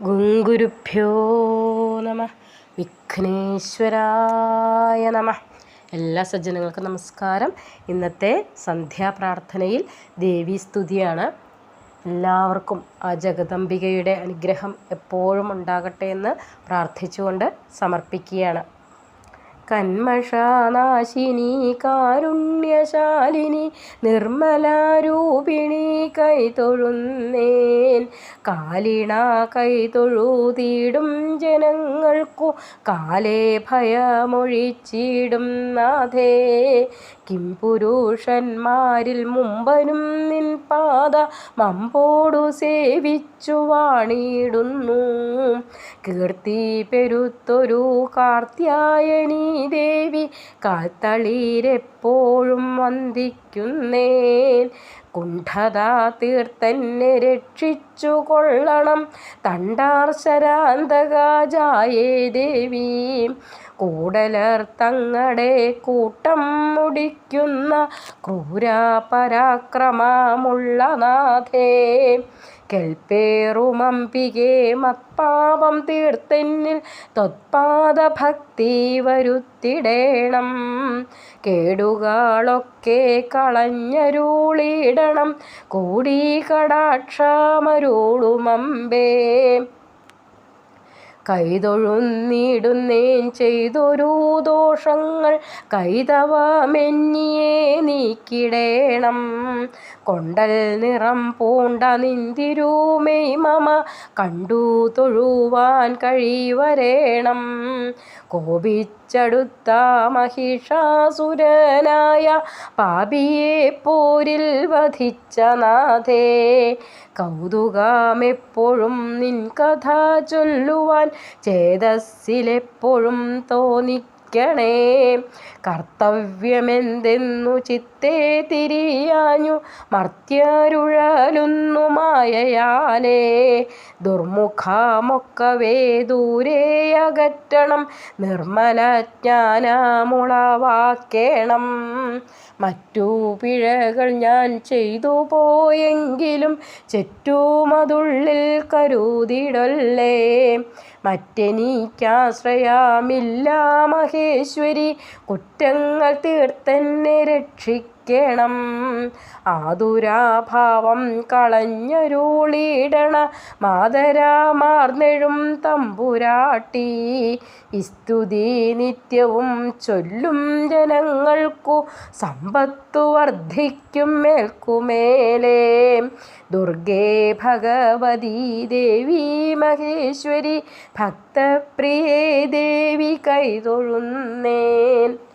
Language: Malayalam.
ഗുരുഭ്യോ നമ വിഘ്നേശ്വരായ നമ. എല്ലാ സജ്ജനങ്ങൾക്കും നമസ്കാരം. ഇന്നത്തെ സന്ധ്യാപ്രാർത്ഥനയിൽ ദേവീസ്തുതിയാണ്. എല്ലാവർക്കും ആ ജഗദംബികയുടെ അനുഗ്രഹം എപ്പോഴും ഉണ്ടാകട്ടെ എന്ന് പ്രാർത്ഥിച്ചുകൊണ്ട് സമർപ്പിക്കുകയാണ്. കന്മഷാനാശിനി കാരുണ്യശാലിനി നിർമ്മലാരൂപിണി കൈതൊഴുന്നേൻ. കാലിണ കൈതൊഴുതിടും ജനങ്ങൾക്കു കാലേ ഭയമൊഴിച്ചിടും നാഥേ. കിംപുരുഷന്മാരിൽ മുമ്പനും നിൻ പാദ മമ്പോടു സേവിച്ചു വാണിടുന്നു. കീർത്തി പെരുത്തൊരു കാർത്യായനീ ദേവി കാൽത്തളീരെപ്പോഴും വന്ദിക്കുന്നേൻ. കുണ്ഠത തീർത്തെന്നെ രക്ഷിച്ചു കൊള്ളണം തണ്ടാർശരാന്തകാജായേ ദേവി. കൂടലർ തങ്ങടെ കൂട്ടം മുടിക്കുന്ന ക്രൂരപരാക്രമമുള്ള നാഥേ. കെൽപ്പേറുമംബികേ മത്പാപം തീർത്തെന്നിൽ ത്വത്പാദഭക്തി വരുത്തിടേണം. കേടുകളൊക്കെ കളഞ്ഞരുളിടണം കൂടി കടാക്ഷമരുളുമമ്പേ. കൈതൊഴുന്നിടുന്നേൻ ചെയ്തൊരു ദോഷങ്ങൾ കൈതവമെന്നിയെ നീക്കിടേണം. കൊണ്ടൽ നിറം പൂണ്ട നിന്തിരുമേയ് മമ കണ്ടു തൊഴുവാൻ കഴിവരേണം. കോപിച്ചടുത്ത മഹിഷാസുരനായ പാപിയെ പോരിൽ വധിച്ച നാഥേ. കൗതുകമെപ്പോഴും നിൻ കഥ ചൊല്ലുവാൻ ചേതസ്സിലെപ്പോഴും തോന്നിക്കണേ. കർത്തവ്യമെന്തെന്നു ചിത്തേ തിരിയാഞ്ഞു മർത്യരുഴലുന്നു മായയാലേ. ദുർമുഖമൊക്കവേ ദൂരെ അകറ്റണം നിർമ്മലജ്ഞാനമുളവാക്കേണം. മറ്റു പിഴകൾ ഞാൻ ചെയ്തു പോയെങ്കിലും ചുറ്റുമതുള്ളിൽ കരുതിടല്ലേ. മറ്റെനിക്കാശ്രയമില്ല മഹേശ്വരി, കുറ്റങ്ങൾ തീർത്തെന്നെ രക്ഷിക്കണം. ആതുരാഭാവം കളഞ്ഞരുളിടണ മാതരാമാർന്നെഴും തമ്പുരാട്ടി. സ്തുതി നിത്യവും ചൊല്ലും ജനങ്ങൾക്കു സമ്പത്തു വർദ്ധിക്കും മേൽക്കുമേലേ. ദുർഗേ ഭഗവതി ദേവി മഹേശ്വരി ഭക്തപ്രിയേ ദേവി കൈതൊഴുന്നേൻ.